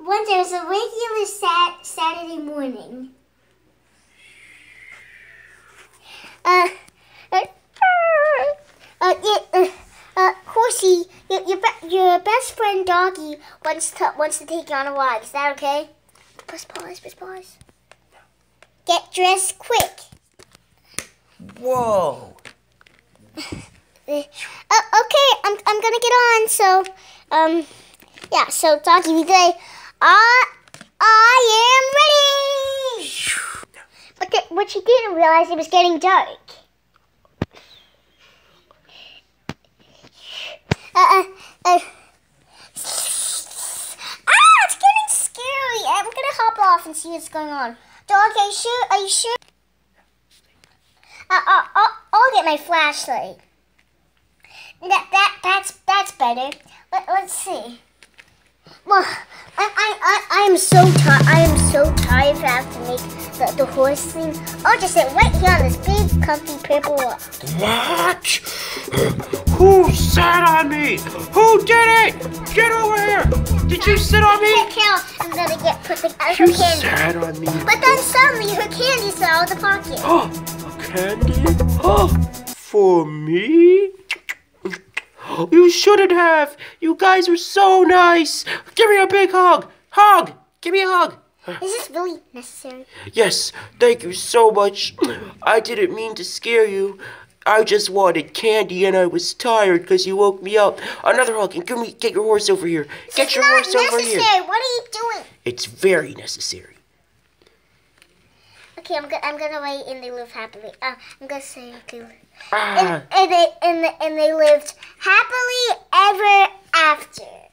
one day was a regular Saturday morning. Horsey, your best friend Doggy wants to take you on a ride. Is that okay? Press pause. Get dressed quick. Whoa. Okay, I'm gonna get on. So, yeah. So Doggy, we say, I am ready. But she didn't realize it was getting dark. It's getting scary. I'm gonna hop off and see what's going on. Dog, are you sure? I'll get my flashlight. That's better. Let's see. Well, I am so tired. I am so tired to have to make the horse thing. I'll just sit right here on this big, comfy purple rock. What? Who sat on me? Who did it? Get over here! Did you sit on me? I can't count, and then I get put the You candy. sat on me. But then suddenly her candy fell out of the pocket. Oh, a candy? Oh, for me? You shouldn't have. You guys were so nice. Give me a big hug. Give me a hug. Is this really necessary? Yes, thank you so much. I didn't mean to scare you. I just wanted candy and I was tired because you woke me up. Another hug and get your horse over here. Get your horse over here. What are you doing? It's very necessary. Okay, I'm gonna write and they live happily. I'm gonna say Ah. and they lived happily ever after.